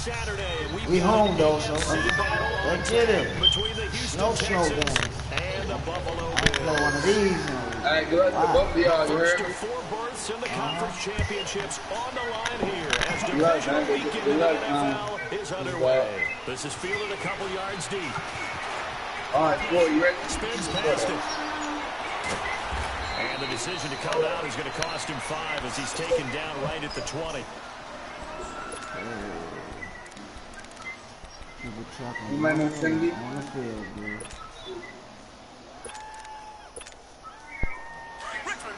Saturday. We home though, so let's get him. Between the Houston No Texans snow games. and the Buffalo I play one of these. Alright, good luck to both of y'all, you heard First me? of 4 berths in the conference championships on the line here as Good luck, divisional man. weekend Good in the luck, NFL is underway. This is fielded a couple yards deep. Alright, boy, you ready? Spins past it. And the decision to come out is going to cost him 5 as he's taken down right at the 20. You might not send me on the field, dude.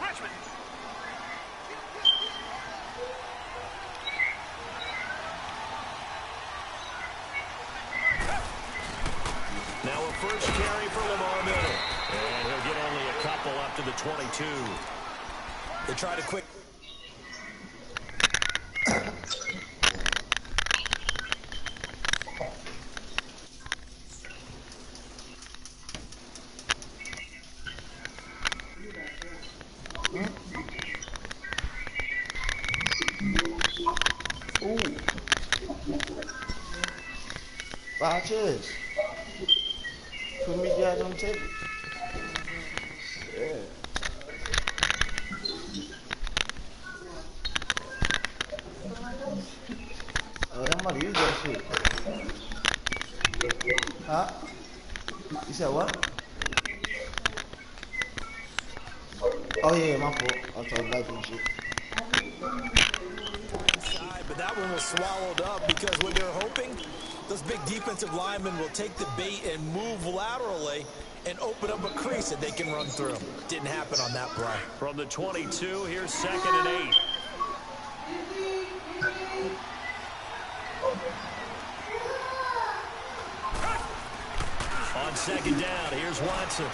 Richmond. Now a first carry for Lamar Miller. And he'll get only a couple up to the 22. They try to quick. Watch this. Put me guys on tape. Yeah. Oh, I'm about to use that shit. Huh? You said what? Oh yeah, my fault. I was talking about shit. But that one was swallowed up because what they're hoping, those big defensive linemen will take the bait and move laterally and open up a crease that they can run through. Didn't happen on that play. From the 22, here's 2nd and 8. On 2nd down, here's Watson.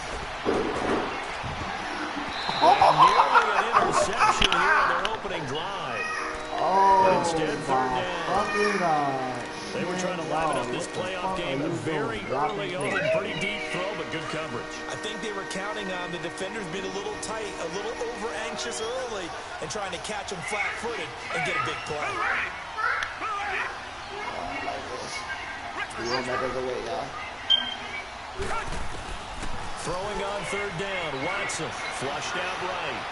And nearly an interception here on their opening drive. Oh, instead, 3rd down. They were trying to liven up this playoff game very early on. Pretty deep throw, but good coverage. I think they were counting on the defenders being a little tight, a little over-anxious early, and trying to catch them flat-footed and get a big play. Throwing on 3rd down, Watson flushed out right.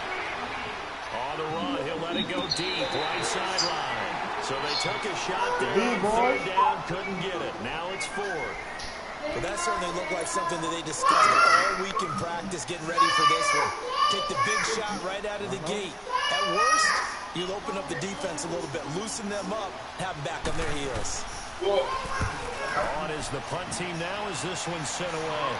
On the run, he'll let it go deep, right sideline. So they took a shot there on 3rd down, couldn't get it. Now it's 4th. But that certainly looked like something that they discussed all week in practice, getting ready for this one. Take the big shot right out of the gate. At worst, you'll open up the defense a little bit, loosen them up, have them back on their heels. On is the punt team now as this one's sent away.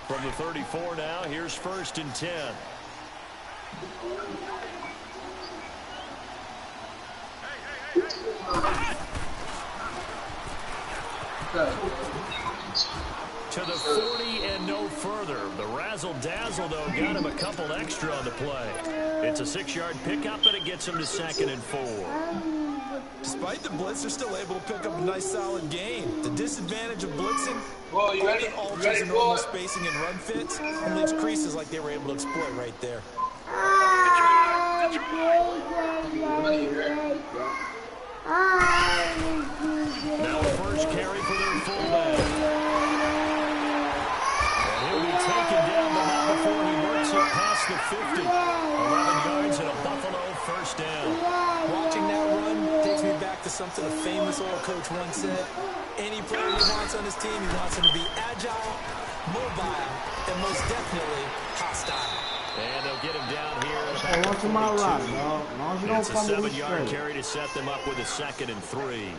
From the 34 now, here's 1st and 10. To the 40 and no further. The razzle-dazzle, though, got him a couple extra on the play. It's a 6-yard pickup, but it gets him to 2nd and 4. Despite the blitz, they're still able to pick up a nice, solid gain. The disadvantage of blitzing, you ready? alters the normal spacing and run fits, and leaves creases like they were able to exploit right there. Now a first carry for their fullback. And he'll be taken down, but not before he works it past the 50. 11 yards and a Buffalo 1st down. Watching that run takes me back to something a famous old coach once said. Any player he wants on his team, he wants him to be agile, mobile, and most definitely hostile. And they'll get him down here. Hey, what's to my right, dog? It's a 7-yard carry to set them up with a 2nd and 3.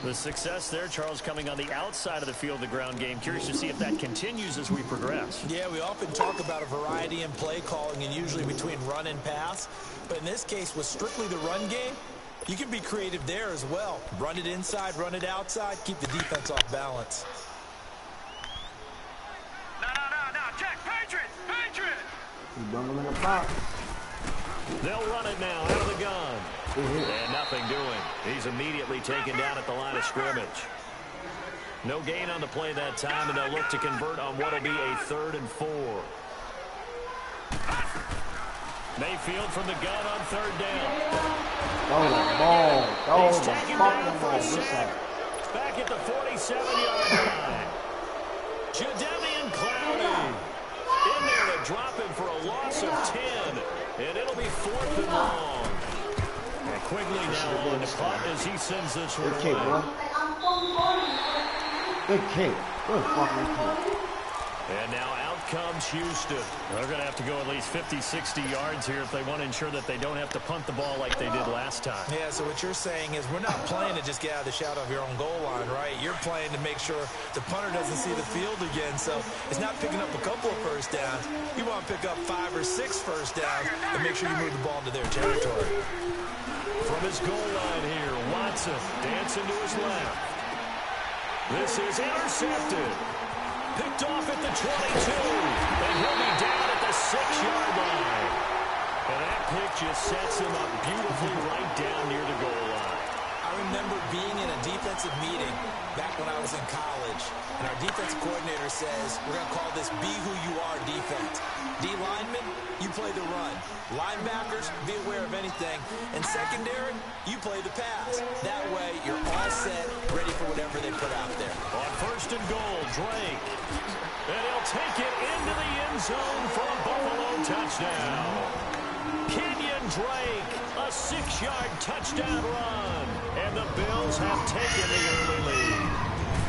The success there, Charles, coming on the outside of the field, the ground game. Curious to see if that continues as we progress. Yeah, we often talk about a variety in play calling and usually between run and pass. But in this case, with strictly the run game, you can be creative there as well. Run it inside, run it outside, keep the defense off balance. No, check, Patriots! He's bringing him in the box. They'll run it now out of the gun. And nothing doing. He's immediately taken down at the line of scrimmage. No gain on the play that time, and they'll look to convert on what will be a 3rd and 4. Mayfield from the gun on 3rd down. Throw the ball. Throw He's the taken fucking down for ball. a sack. Back at the 47-yard line. Jadeveon Clowney in there to drop him for a loss of 10. And it'll be 4th and long. And Quigley now on the clock as he sends this one Good kick, bro. Good kick. Good fucking kick. And now out comes Houston. They're going to have to go at least 50, 60 yards here if they want to ensure that they don't have to punt the ball like they did last time. Yeah, so what you're saying is we're not playing to just get out of the shadow of your own goal line, right? You're playing to make sure the punter doesn't see the field again. So it's not picking up a couple of first downs. You want to pick up 5 or 6 first downs and make sure you move the ball into their territory. From his goal line here, Watson dancing to his left. This is intercepted. Picked off at the 22, and he'll be down at the 6-yard line. And that pick just sets him up beautifully right down near the goal line. I remember being in a defensive meeting back when I was in college, and our defensive coordinator says, we're going to call this be who you are defense. D linemen, you play the run. Linebackers, be aware of anything. And secondary, you play the pass. That way, you're all set, ready for whatever they put out there. On 1st and goal, Drake. And he'll take it into the end zone for a Buffalo touchdown. Kenyon Drake, a 6-yard touchdown run. And the Bills have taken the early lead.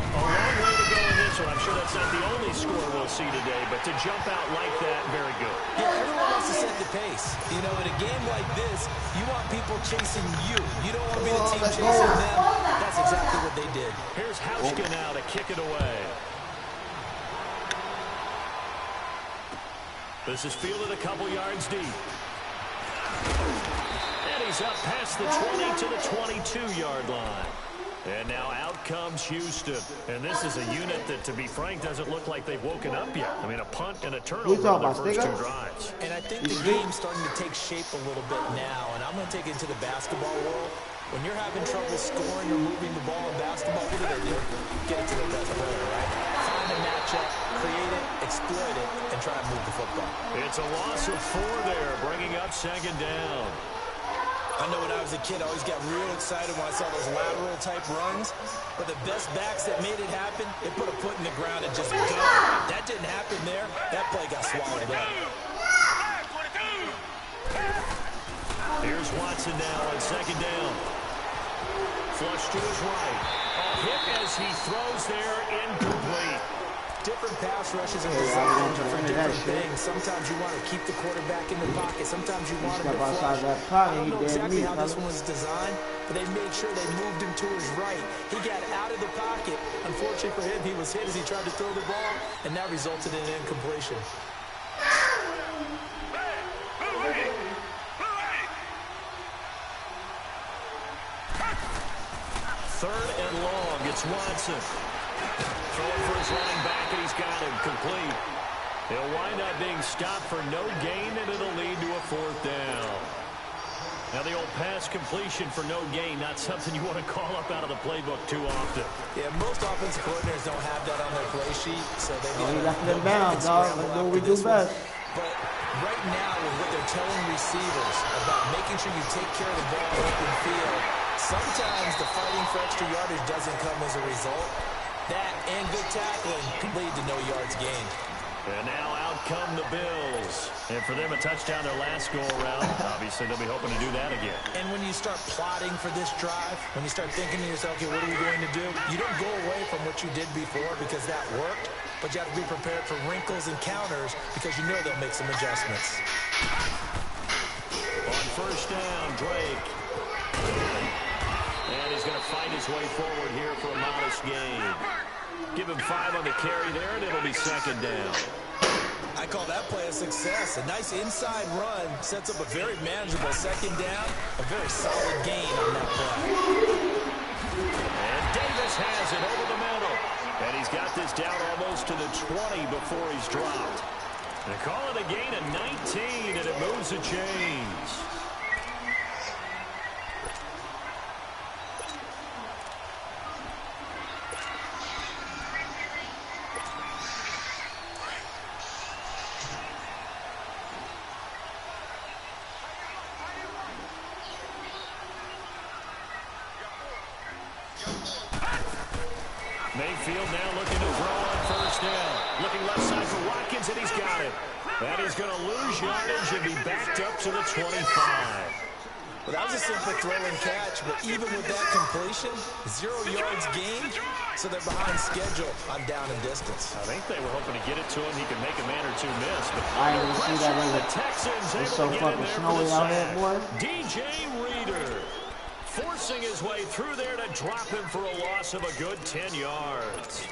A long way to go in this one. I'm sure that's not the only score we'll see today, but to jump out like that, very good. Yeah, everyone wants to set the pace. You know, in a game like this, you want people chasing you. You don't want to be the team chasing them. That's exactly what they did. Here's Hauschka now to kick it away. This is fielded a couple yards deep. And he's up past the 20 to the 22-yard line. And now out comes Houston. And this is a unit that, to be frank, doesn't look like they've woken up yet. I mean, a punt and a turnover on their first 2 drives. And I think the game's starting to take shape a little bit now. And I'm going to take it to the basketball world. When you're having trouble scoring or moving the ball in basketball, what do? Get it to the best player, right? Find a matchup, create it, exploit it, and try and move the football. It's a loss of 4 there, bringing up 2nd down. I know when I was a kid, I always got real excited when I saw those lateral-type runs. But the best backs that made it happen, they put a foot in the ground and just go. That didn't happen there. That play got swallowed up. Here's Watson now on 2nd down. Flush to his right. A hit as he throws there, incomplete. Different pass rushes are designed for different things. Sometimes you want to keep the quarterback in the pocket. Sometimes you want him to flush. I don't know exactly how this one was designed, but they made sure they moved him to his right. He got out of the pocket. Unfortunately for him, he was hit as he tried to throw the ball, and that resulted in an incompletion. 3rd and long. It's Watson. Throwing for his running back, and he's got him complete. He'll wind up being stopped for no gain, and it'll lead to a 4th down. Now, the old pass completion for no gain, not something you want to call up out of the playbook too often. Yeah, most offensive coordinators don't have that on their play sheet, so they left them down, dog. Let's do what we do best. But right now, with what they're telling receivers about making sure you take care of the ball in open field, sometimes the fighting for extra yardage doesn't come as a result. That and good tackling can lead to no yards gained. And now out come the Bills. And for them, a touchdown their last go-around. Obviously, they'll be hoping to do that again. And when you start plotting for this drive, when you start thinking to yourself, okay, what are we going to do? You don't go away from what you did before because that worked, but you have to be prepared for wrinkles and counters because you know they'll make some adjustments. On 1st down, Drake. And he's going to fight his way forward here for a modest gain. Give him 5 on the carry there, and it'll be 2nd down. I call that play a success. A nice inside run sets up a very manageable 2nd down. A very solid gain on that play. And Davis has it over the middle. And he's got this down almost to the 20 before he's dropped. They call it a gain of 19. cause a change. Mayfield now looking to throw on first down. Looking left side for Watkins, and he's got it. That is going to lose yardage and be backed up to the 25. Well, that was a simple throw and catch, but even with that completion, 0 yards gained, so they're behind schedule on down and distance. I think they were hoping to get it to him. He could make a man or two miss. But I ain't even see that either. the Texans It's able so to get fucking in there snowy for the out here, sack. boy. DJ Reader forcing his way through there to drop him for a loss of a good 10 yards.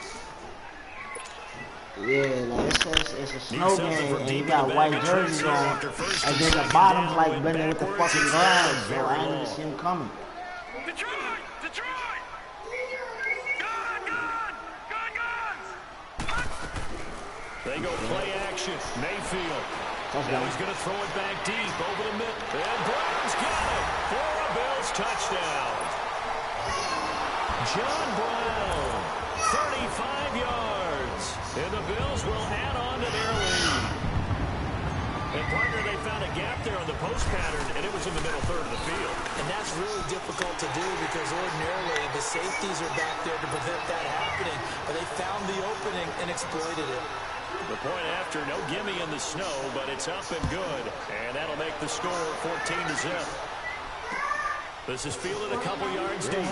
Yeah, like it says it's a snow something game, from and deep you in got the white bag of jerseys tricks here on, after first and and then the second bottom's down, like went blending with the backwards. fucking It's grass, down so very I ain't even long. see him coming. Detroit! Detroit! Gun! They go play action. Mayfield. Now he's going to throw it back deep over the middle. And Brown's got it for a Bills touchdown. John Brown, 35 yards. And the Bills will add on to their lead. And partner, they found a gap there on the post pattern, and it was in the middle third of the field. And that's really difficult to do because ordinarily the safeties are back there to prevent that happening, but they found the opening and exploited it. The point after, no gimme in the snow, but it's up and good. And that'll make the score 14-0. This is fielded a couple yards deep.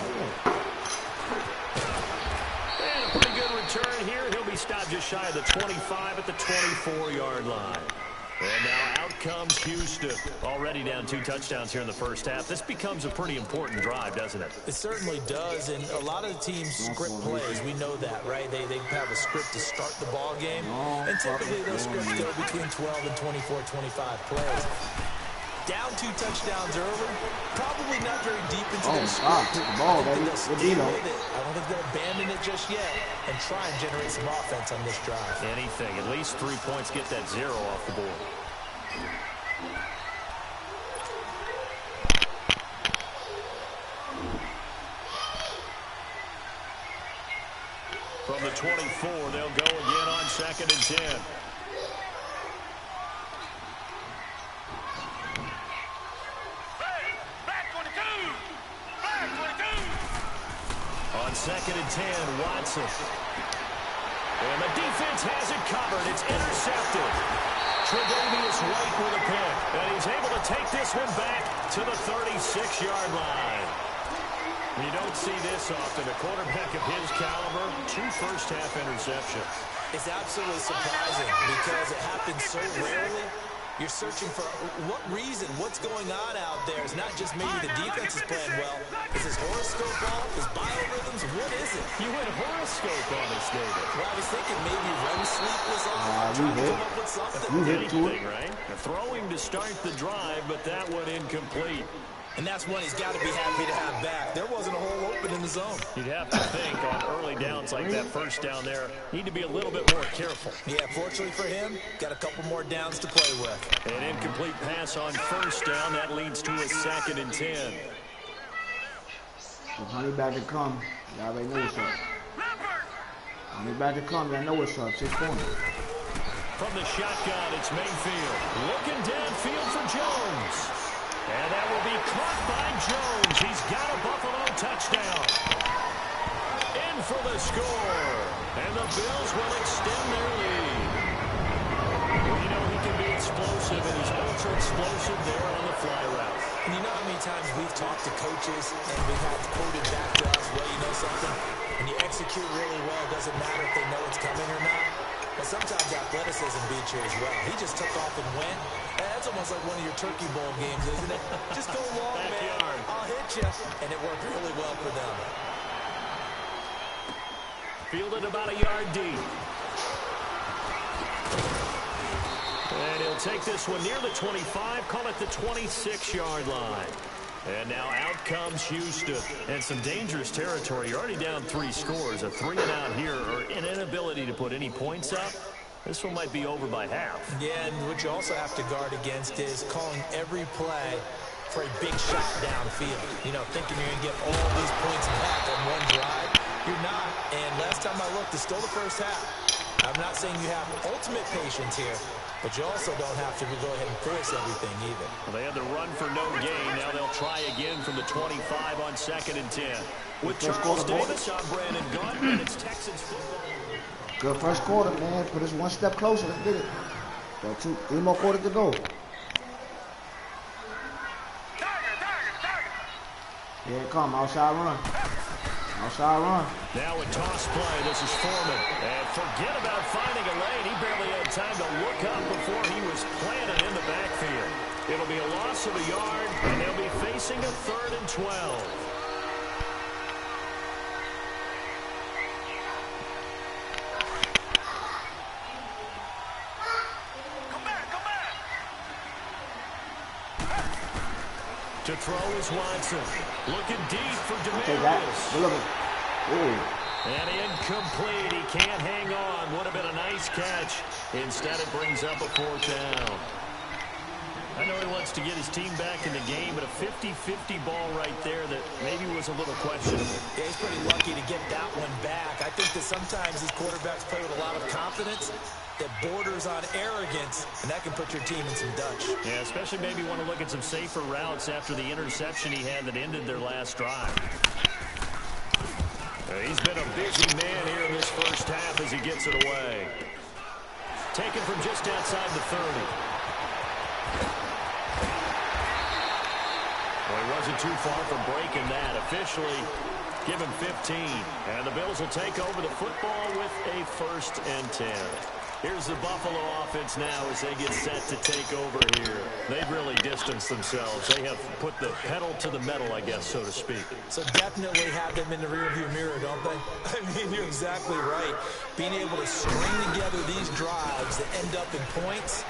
And a pretty good return here. He'll be stopped just shy of the 25 at the 24-yard line. And now out comes Houston. Already down 2 touchdowns here in the first half. This becomes a pretty important drive, doesn't it? It certainly does, and a lot of the teams script plays. We know that, right? They have a script to start the ball game, and typically those scripts go between 12 and 24, 25 plays. Down 2 touchdowns early, probably not very deep into their script. Ball, I think baby. they'll stay with it. I don't think they'll abandon it just yet and try and generate some offense on this drive. Anything. At least 3 points. Get that 0 off the board. From the 24, they'll go again on 2nd and 10. On 2nd and 10, Watson. And the defense has it covered. It's intercepted. Tre'Davious White with a pick. And he's able to take this one back to the 36-yard line. You don't see this often. A quarterback of his caliber, 2 first-half interceptions. It's absolutely surprising because it happens so rarely. You're searching for what reason, what's going on out there. It's not just maybe the defense is playing well. Is his horoscope off? His biorhythms? What is it? You went horoscope on us, David. Well, I was thinking maybe REM sleep was off. You Trying to hit. come up with something. You hit to Anything, it. right? Throwing to start the drive, but that one incomplete. And that's one he's got to be happy to have back. There wasn't a hole open in the zone. You'd have to think on early downs like that first down there, need to be a little bit more careful. Yeah, fortunately for him, got a couple more downs to play with. An incomplete pass on first down. That leads to a 2nd and 10. If Honey about to come, y'all already know what's up. Honey about to come, y'all know what's up. 6 points. From the shotgun, it's Mayfield. Looking downfield for Jones. And that will be caught by Jones. He's got a Buffalo touchdown. In for the score. And the Bills will extend their lead. You know he can be explosive, and he's ultra explosive there on the fly route. And you know how many times we've talked to coaches and we've had quoted back to us, well, you know something? When you execute really well, it doesn't matter if they know it's coming or not. But sometimes athleticism beats you as well. He just took off and went. That's almost like one of your Turkey Bowl games, isn't it? Just go long, man. I'll hit you. And it worked really well for them. Fielded about a yard deep. And he'll take this one near the 25, call it the 26-yard line. And now out comes Houston. And some dangerous territory. You're already down 3 scores. A 3-and-out here, or an inability to put any points up. This one might be over by half. Yeah, and what you also have to guard against is calling every play for a big shot downfield. You know, thinking you're going to get all these points back on one drive. You're not. And last time I looked, it's still the first half. I'm not saying you have ultimate patience here, but you also don't have to go ahead and force everything either. Well, they had the run for no gain. Now they'll try again from the 25 on 2nd and 10. With Charles Davis, I'm Brandon Gunn, and it's Texans football. Good first quarter, man. Put us one step closer. Let's get it. Got 3 more quarters to go. Here it come. Outside run. Outside run. Now a toss play. This is Foreman. And forget about finding a lane. He barely had time to look up before he was planted in the backfield. It'll be a loss of a yard, and they'll be facing a 3rd and 12. To throw is Watson. Looking deep for Demarius. And incomplete. He can't hang on. Would have been a nice catch. Instead, it brings up a 4th down. I know he wants to get his team back in the game, but a 50-50 ball right there that maybe was a little questionable. Yeah, he's pretty lucky to get that one back. I think that sometimes these quarterbacks play with a lot of confidence that borders on arrogance, and that can put your team in some Dutch. Yeah, especially maybe want to look at some safer routes after the interception he had that ended their last drive. He's been a busy man here in this first half as he gets it away. Taken from just outside the 30. Well, he wasn't too far from breaking that. Officially, give him 15. And the Bills will take over the football with a 1st and 10. Here's the Buffalo offense now as they get set to take over here. They've really distanced themselves. They have put the pedal to the metal, I guess, so to speak. So definitely have them in the rearview mirror, don't they? I mean, you're exactly right. Being able to string together these drives that end up in points,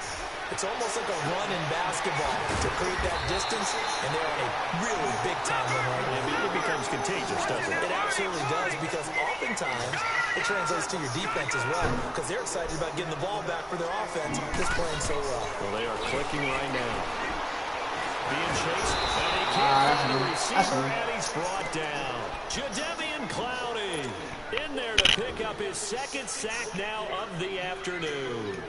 it's almost like a run in basketball to create that distance, and they're on a really big-time run right now. It becomes contagious, doesn't it? It absolutely does, because oftentimes it translates to your defense as well, because they're excited about getting the ball back for their offense that's playing so well. Well, they are clicking right now. Being chased, and he can't find the receiver, and he's brought down. Jadeveon Clowney in there to pick up his 2nd sack now of the afternoon.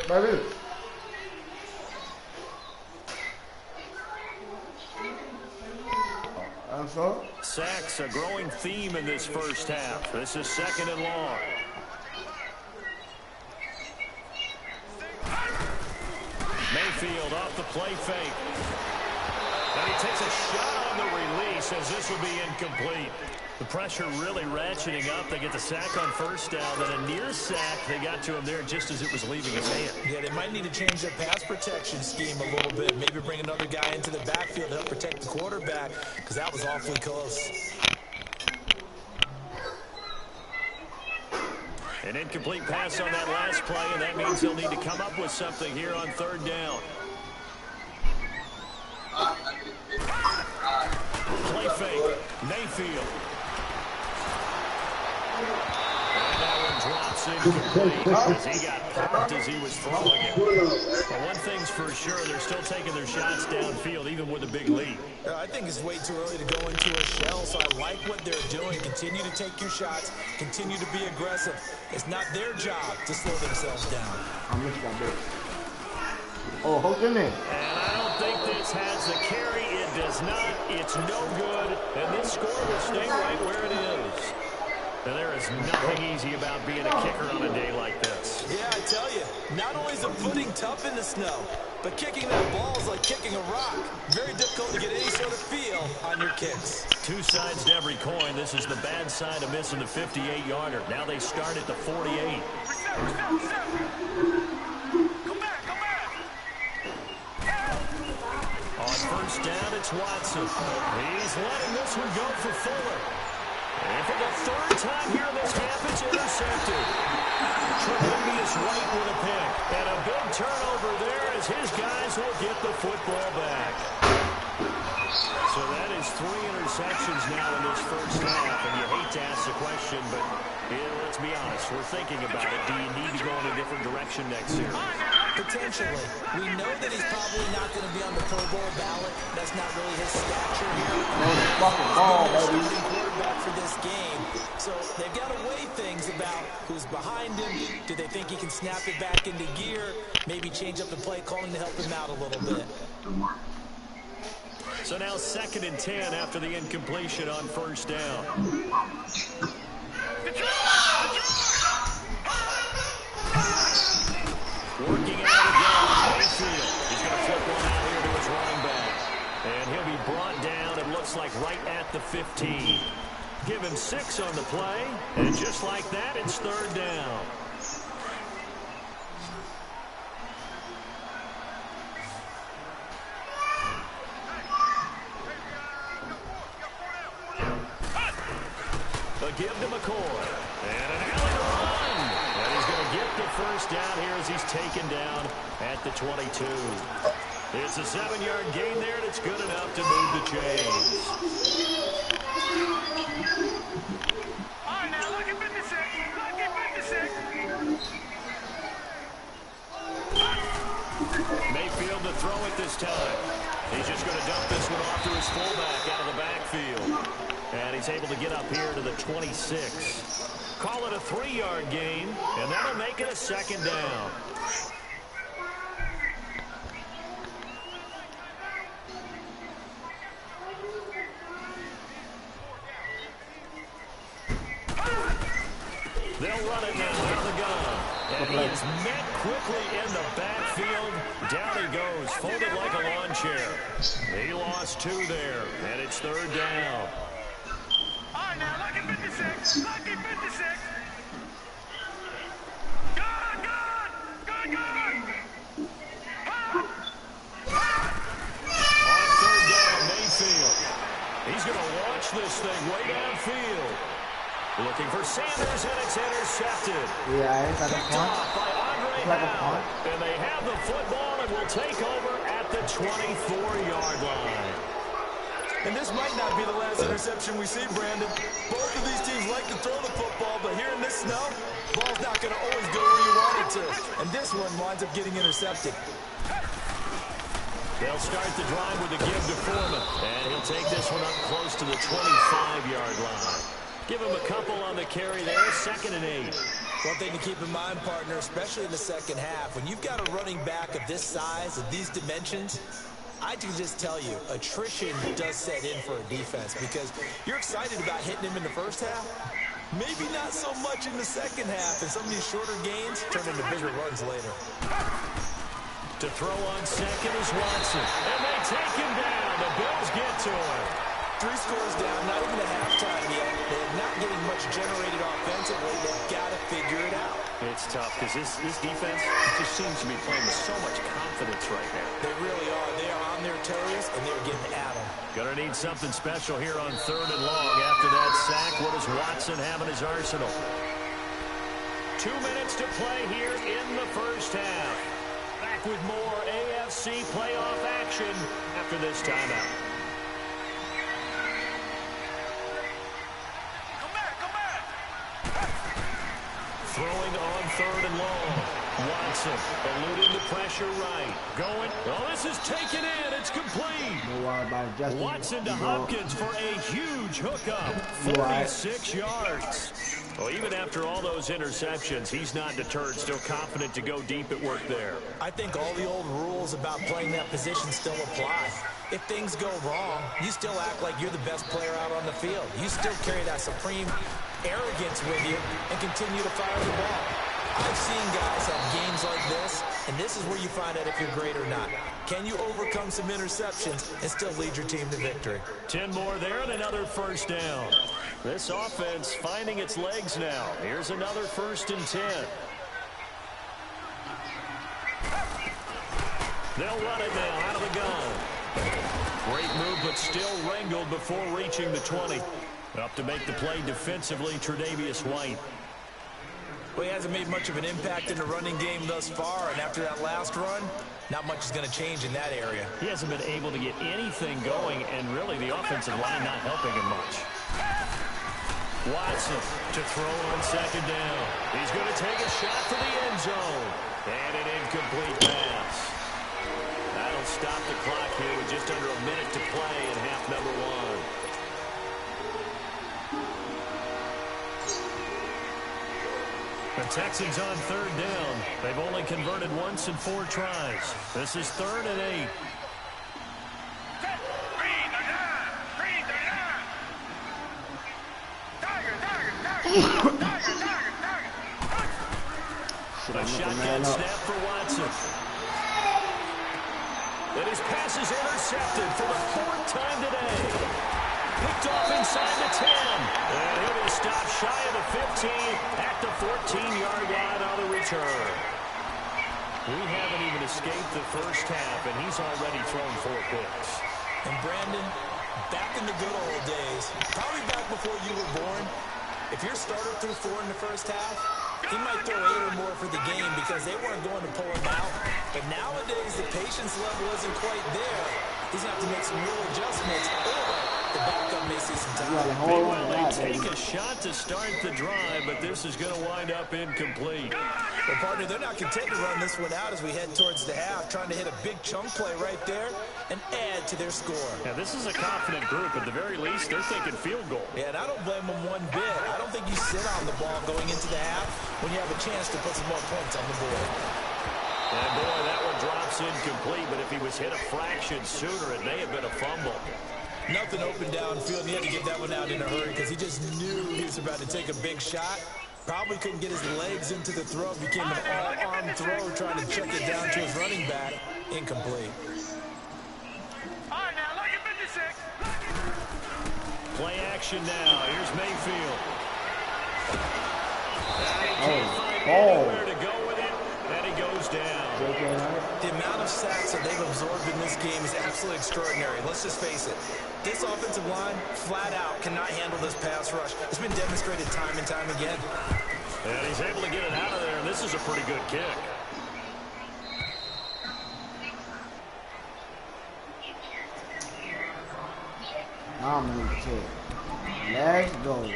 Baby. Sacks, a growing theme in this first half. This is 2nd and long. Mayfield off the play fake. And he takes a shot on the release as this will be incomplete. The pressure really ratcheting up. They get the sack on 1st down. Then a near sack. They got to him there just as it was leaving his hand. Yeah, they might need to change their pass protection scheme a little bit. Maybe bring another guy into the backfield to help protect the quarterback, because that was awfully close. An incomplete pass on that last play, and that means they'll need to come up with something here on 3rd down. Play fake. Mayfield. And that one drops incomplete as he got popped as he was throwing it. But one thing's for sure, they're still taking their shots downfield, even with a big lead. I think it's way too early to go into a shell, so I like what they're doing. Continue to take your shots. Continue to be aggressive. It's not their job to slow themselves down. I missed that bit. Oh, hold in there. And I don't think this has the carry. It does not. It's no good. And this score will stay right where it is. And there is nothing easy about being a kicker on a day like this. Yeah, I tell you, not only is the footing tough in the snow, but kicking that ball is like kicking a rock. Very difficult to get any sort of feel on your kicks. 2 sides to every coin. This is the bad side of missing the 58-yarder. Now they start at the 48. On 1st down, it's Watson. He's letting this one go for Fuller. And for the 3rd time here in this half, it's intercepted. Tremendous right with a pick. And a big turnover there as his guys will get the football back. So that is 3 interceptions now in this first half, and you hate to ask the question, but let's be honest, we're thinking about it. Do you need to go in a different direction next year? Potentially. We know that he's probably not going to be on the Pro Bowl ballot. That's not really his stature here. No fucking ball, baby. Quarterback for this game. So they've got to weigh things about who's behind him. Do they think he can snap it back into gear? Maybe change up the play calling to help him out a little bit. So now 2nd and 10 after the incompletion on first down. Working out again, Mayfield. He's going to flip one out here to his running back. And he'll be brought down, it looks like, right at the 15. Give him 6 on the play, and just like that, it's 3rd down. A give to McCoy. And an alley to run. And he's going to get the first down here as he's taken down at the 22. It's a 7-yard gain there, and it's good enough to move the chains. All right, now, look at 56. Look at 56. Mayfield to throw it this time. He's just going to dump this one off to his fullback out of the backfield. And he's able to get up here to the 26. Call it a 3-yard gain, and that'll make it a 2nd down. They'll run it now out of the gun. And he is met quickly in the backfield. Down he goes, folded like a lawn chair. He lost 2 there, and it's 3rd down. All right, now, look at 56. Look at 56. Good, good. Good, good. On 3rd down, Mayfield. He's going to launch this thing way downfield. Looking for Sanders, and it's intercepted. Yeah, it's like a punt. By Andre It's like a Howe. punt. And they have the football and will take over at the 24-yard line. And this might not be the last interception we see, Brandon. Both of these teams like to throw the football, but here in this snow, ball's not going to always go where you want it to. And this one winds up getting intercepted. They'll start the drive with a give to Foreman. And he'll take this one up close to the 25-yard line. Give him a couple on the carry there, 2nd and 8. One thing to keep in mind, partner, especially in the second half, when you've got a running back of this size, of these dimensions, I can just tell you, attrition does set in for a defense because you're excited about hitting him in the first half. Maybe not so much in the second half, and some of these shorter gains turn into bigger runs later. To throw on 2nd is Watson. And they take him down. The Bills get to him. 3 scores down, not even at halftime yet. They're not getting much generated offensively. They've got to figure it out. It's tough because this defense just seems to be playing with so much confidence right now. They really are. They are on their toes, and they're getting at them. Gonna need something special here on 3rd and long. After that sack, what does Watson have in his arsenal? 2 minutes to play here in the first half. Back with more AFC playoff action after this timeout. Throwing on 3rd and long. Watson eluding the pressure right. Going. Oh, this is taken in. It's complete. Watson to Hopkins for a huge hookup. 46 yards. Well, even after all those interceptions, he's not deterred. Still confident to go deep at work there. I think all the old rules about playing that position still apply. If things go wrong, you still act like you're the best player out on the field. You still carry that supreme arrogance with you and continue to fire the ball. I've seen guys have games like this, and this is where you find out if you're great or not. Can you overcome some interceptions and still lead your team to victory? 10 more there and another first down. This offense finding its legs now. Here's another 1st and 10. They'll run it now out of the gun. Great move, but still wrangled before reaching the 20. Up to make the play defensively, Tre'Davious White. Well, he hasn't made much of an impact in the running game thus far, and after that last run, not much is going to change in that area. He hasn't been able to get anything going, and really the offensive line not helping him much. Watson to throw on second down. He's going to take a shot for the end zone. And an incomplete pass. That'll stop the clock here with just under a minute to play in half number one. The Texans on third down. They've only converted once in 4 tries. This is 3rd and 8. A shotgun snap for Watson. And his pass is intercepted for the 4th time today. Picked off inside the 10. And he'll be stopped shy of the 15 at the 14-yard line on the return. We haven't even escaped the first half, and he's already thrown 4 picks. And Brandon, back in the good old days, probably back before you were born, if your starter threw 4 in the first half, he might throw 8 or more for the game because they weren't going to pull him out. But nowadays, the patience level isn't quite there. He's going to have to make some real adjustments, or the backup may see some time. They take a shot to start the drive, but this is going to wind up incomplete. Well, partner, they're not content to run this one out as we head towards the half, trying to hit a big chunk play right there and add to their score. Yeah, this is a confident group. At the very least, they're thinking field goal. Yeah, and I don't blame them one bit. I don't think you sit on the ball going into the half when you have a chance to put some more points on the board. And boy, that one drops incomplete, but if he was hit a fraction sooner, it may have been a fumble. Nothing open downfield, and he had to get that one out in a hurry because he just knew he was about to take a big shot. Probably couldn't get his legs into the throw. Became an all-arm throw trying to check it down to his running back. Incomplete. All right, now, look at 56. Play action now. Here's Mayfield. Anywhere to go with it, and he goes down. The amount of sacks that they've absorbed in this game is absolutely extraordinary. Let's just face it. This offensive line, flat out, cannot handle this pass rush. It's been demonstrated time and time again. And he's able to get it out of there, and this is a pretty good kick. I'm going to take. Let's go.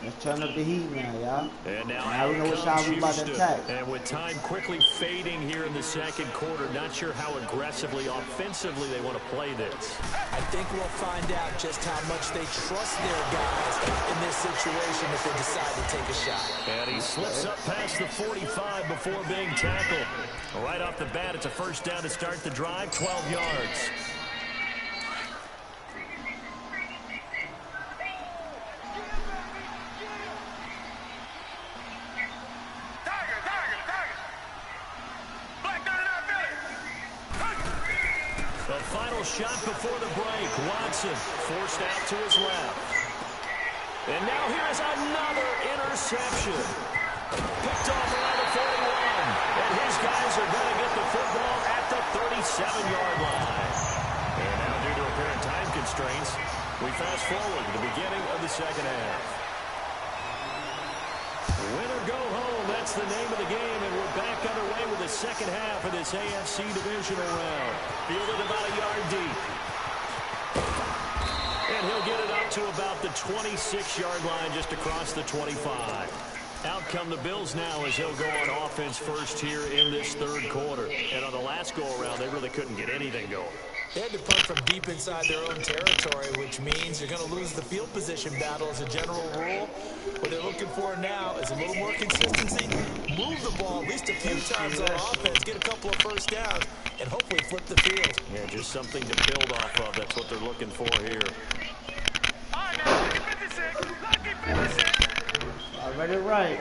Let's turn up the heat now, y'all. And now we know what side we about to attack. And with time quickly fading here in the second quarter, not sure how aggressively, offensively they want to play this. I think we'll find out just how much they trust their guys in this situation if they decide to take a shot. And he slips up past the 45 before being tackled. Right off the bat, it's a first down to start the drive, 12 yards. Shot before the break. Watson forced out to his left. And now here's another interception. Picked off around the 41. And his guys are going to get the football at the 37-yard line. And now due to apparent time constraints, we fast forward to the beginning of the second half. Win or go home, that's the name of the game, and we're back underway with the second half of this AFC divisional round. Fielded about a yard deep. And he'll get it up to about the 26-yard line, just across the 25. Out come the Bills now as they'll go on offense first here in this third quarter. And on the last go-around, they really couldn't get anything going. They had to punt from deep inside their own territory, which means you're going to lose the field position battle as a general rule. What they're looking for now is a little more consistency, move the ball at least a few times on offense, get a couple of first downs, and hopefully flip the field. Yeah, just something to build off of. That's what they're looking for here. All right, now, look at 56. Look at 56. I read it right.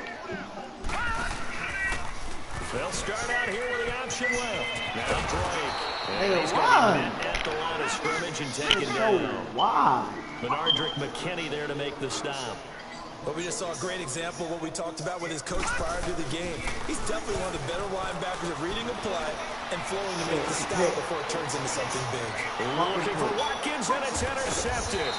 They'll start out here with the option left. Now Drake. Hey, he's why? at the line of scrimmage and taken So down. why? Bernardrick McKinney there to make the stop. Well, we just saw a great example of what we talked about with his coach prior to the game. He's definitely one of the better linebackers at reading a play and flowing to make the stop before it turns into something big. Looking for Watkins, and it's intercepted.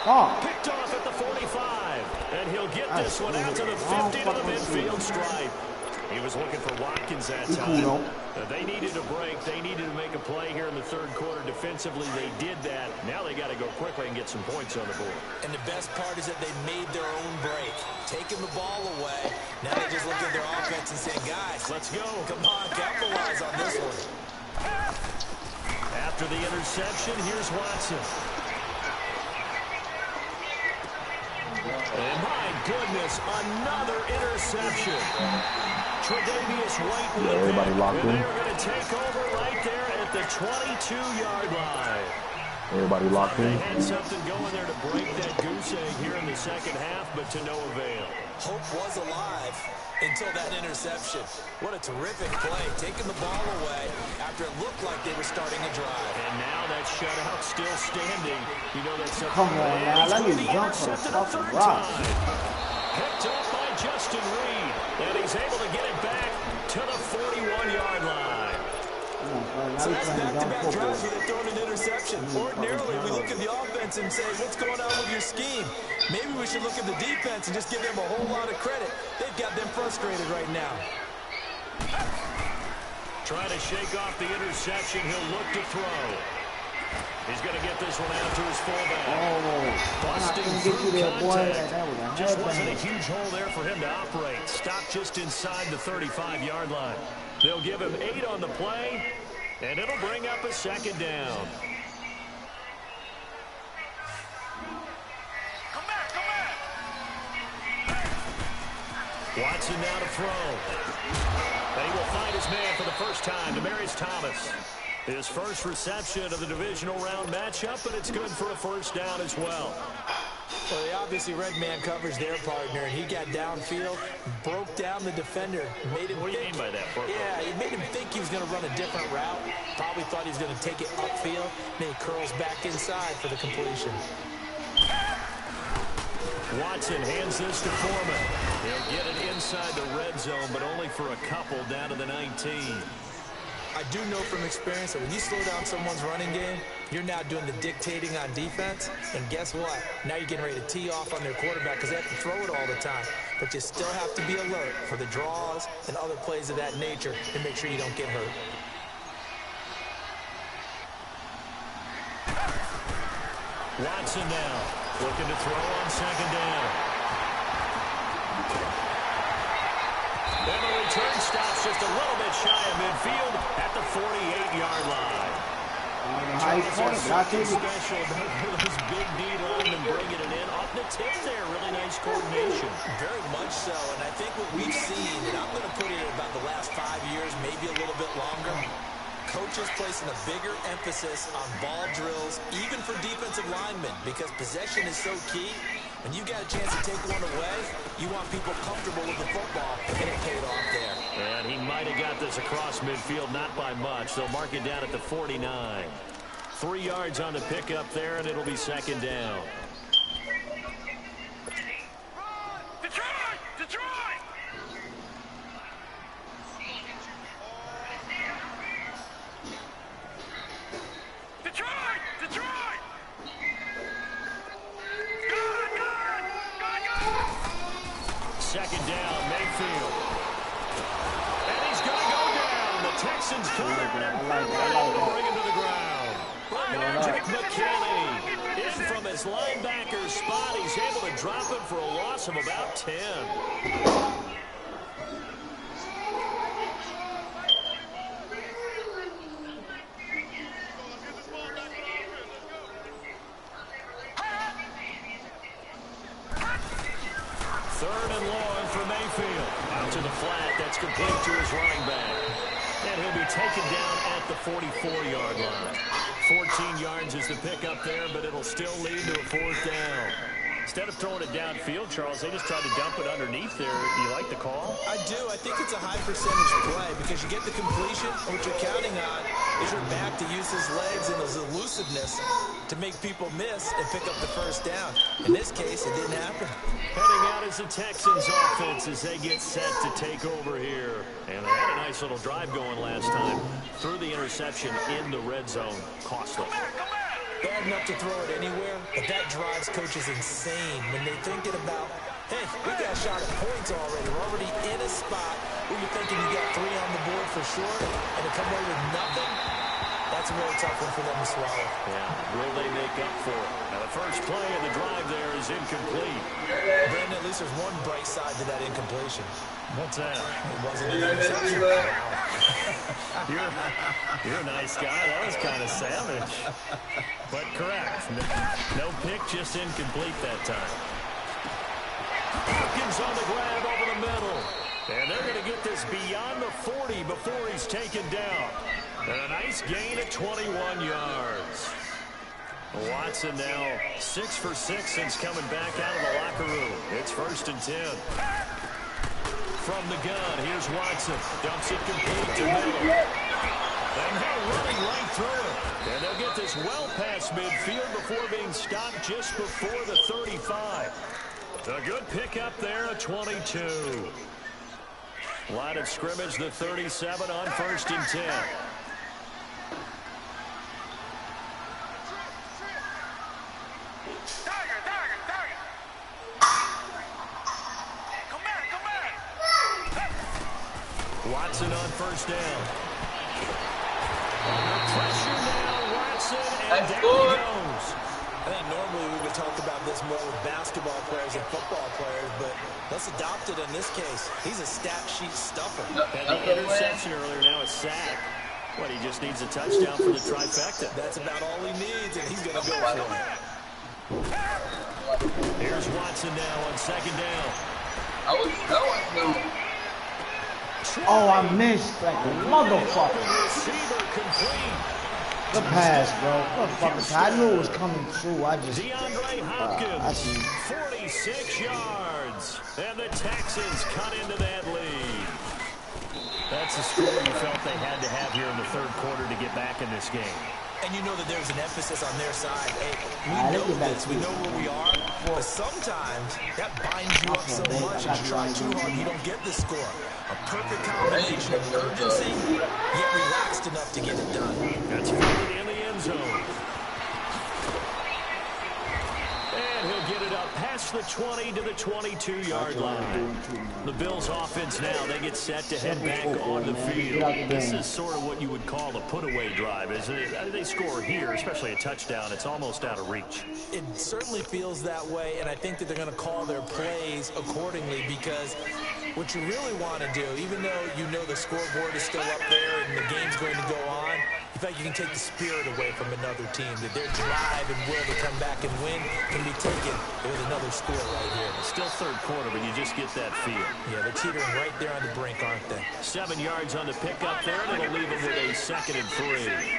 Oh. Picked off at the 45. And he'll get this one out to the 50 to the midfield stripe. He was looking for Watkins that time. They needed a break. They needed to make a play here in the third quarter. Defensively, they did that. Now they got to go quickly and get some points on the board. And the best part is that they made their own break. Taking the ball away. Now they just look at their offense and say, guys, let's go. Come on, capitalize on this one. After the interception, here's Watson. And my goodness, another interception. Tre'Davious White with the everybody pick, locked and in. they are going to take over right there at the 22-yard line. Everybody locked in. They had something going there to break that goose egg here in the second half, but to no avail. Hope was alive until that interception. What a terrific play, taking the ball away after it looked like they were starting a drive. And now that shutout still standing. You know that's something. Come on, man. Let me jump for the fucking rock. Picked up by Justin Reed. And he's able to get it back to the 41-yard line. So that's back-to-back drives where they're throwing an interception. Ordinarily, we look at the offense and say, what's going on with your scheme? Maybe we should look at the defense and just give them a whole lot of credit. They've got them frustrated right now. Trying to shake off the interception. He'll look to throw. He's going to get this one out to his fullback. Busting through contact. Just wasn't a huge hole there for him to operate. Stopped just inside the 35-yard line. They'll give him 8 on the play, and it'll bring up a second down. Come back. Watson now to throw. He will find his man for the first time, Demaryius Thomas. His first reception of the divisional round matchup, but it's good for a first down as well. Well, they obviously read man coverage their partner, and he got downfield, broke down the defender, made him What do you mean by that, Purple? Yeah, he made him think he was going to run a different route. Probably thought he was going to take it upfield. Then he curls back inside for the completion. Watson hands this to Foreman. He'll get it inside the red zone, but only for a couple down to the 19. I do know from experience that when you slow down someone's running game, you're now doing the dictating on defense. And guess what? Now you're getting ready to tee off on their quarterback because they have to throw it all the time. But you still have to be alert for the draws and other plays of that nature to make sure you don't get hurt. Watson now looking to throw on second down. And the return stops just a little bit shy of midfield at the 48-yard line. Special about those big D linemen bringing it in. Off the tip there, really nice coordination. Very much so, and I think what we've seen, and I'm going to put it in about the last 5 years, maybe a little bit longer, coaches placing a bigger emphasis on ball drills, even for defensive linemen, because possession is so key. When you got a chance to take one away, you want people comfortable with the football, and it paid off there. And he might have got this across midfield, not by much. They'll mark it down at the 49. 3 yards on the pickup there, and it'll be second down. Detroit! Second down, Mayfield. And he's going to go down. The Texans come down and bring him to the ground. Jake McKinney in from his linebacker spot. He's able to drop him for a loss of about 10. Third and long for Mayfield. Out to the flat. That's complete to his running back. And he'll be taken down at the 44-yard line. 14 yards is the pickup there, but it'll still lead to a fourth down. Instead of throwing it downfield, Charles, they just tried to dump it underneath there. Do you like the call? I do. I think it's a high percentage play because you get the completion, and what you're counting on is your back to use his legs and his elusiveness to make people miss and pick up the first down. In this case, it didn't happen. Heading out is the Texans offense as they get set to take over here. And they had a nice little drive going last time. Through the interception in the red zone. Costly. Bad enough to throw it anywhere, but that drives coaches insane when they're thinking about, hey, we got a shot at points already. We're already in a spot where you're thinking you got 3 on the board for sure, and to come away with nothing, that's a really tough one for them to swallow. Yeah, will they make up for it? Now, the first play of the drive there is incomplete. Brandon, at least there's one bright side to that incompletion. What's that? It wasn't an interception. You're a nice guy. That was kind of savage. But correct. No pick, just incomplete that time. Hopkins on the grab over the middle. And they're going to get this beyond the 40 before he's taken down. And a nice gain at 21 yards. Watson now 6 for 6 since coming back out of the locker room. It's 1st and 10. From the gun, here's Watson. Dumps it complete to middle. And they're running right through it. And they'll get this well past midfield before being stopped just before the 35. A good pickup there at 22. Line of scrimmage, the 37 on 1st and 10. Watson on 1st down. Under pressure now, Watson, and down he goes. I think normally we would talk about this more with basketball players and football players, but let's adopt it in this case. He's a stat sheet stuffer. And the interception earlier, now a sack. What, he just needs a touchdown for the trifecta. That's about all he needs, and he's going to go for it. Here's Watson now on 2nd down. Oh, I missed like a motherfucker. Receiver complete. The pass, bro. Motherfucker. I knew it was coming through. I just. DeAndre Hopkins, 46 yards. And the Texans cut into that lead. That's the score you felt they had to have here in the 3rd quarter to get back in this game. And you know that there's an emphasis on their side. Hey, we know this. We know where we are. But sometimes that binds you up so much and you try too hard, you don't get the score. A perfect combination of urgency, yet relaxed enough to get it done. That's fielded in the end zone. And he'll get it up past the 20 to the 22-yard line. The Bills offense now, they get set to head back on the field. This is sort of what you would call a put-away drive, isn't it? They score here, especially a touchdown. It's almost out of reach. It certainly feels that way, and I think that they're going to call their plays accordingly because what you really want to do, even though you know the scoreboard is still up there and the game's going to go on, in fact, you can take the spirit away from another team, that their drive and will to come back and win can be taken with another score right here. Still 3rd quarter, but you just get that feel. Yeah, they're teetering right there on the brink, aren't they? 7 yards on the pickup there, and it'll leave them with a 2nd and 3.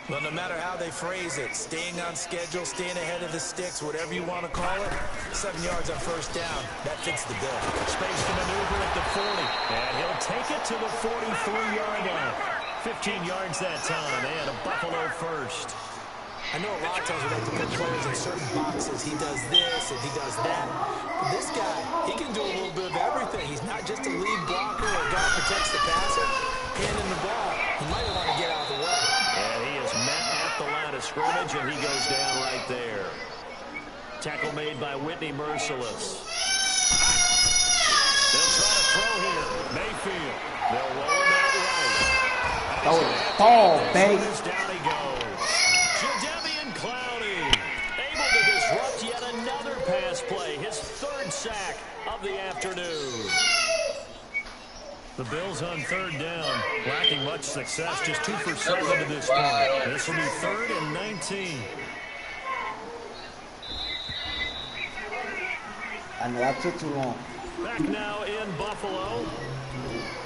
Well, no matter how they phrase it, staying on schedule, staying ahead of the sticks, whatever you want to call it, 7 yards on 1st down, that fits the bill. Space to maneuver at the 40, and he'll take it to the 43-yard line. 15 yards that time, and a Buffalo first. I know a lot of times we like to put players in certain boxes. He does this and he does that. But this guy, he can do a little bit of everything. He's not just a lead blocker or a guy who protects the passer. Handing the ball, he might want to get out of the way. And he is met at the line of scrimmage, and he goes down right there. Tackle made by Whitney Merciless. They'll try to throw here. Mayfield. They'll roll him out right. Throw the ball, baby. Down he goes. Jadeveon Clowney able to disrupt yet another pass play. His 3rd sack of the afternoon. The Bills on 3rd down, lacking much success, just 2 for 7 to this point. This will be 3rd and 19. I know that took too long. Back now in Buffalo.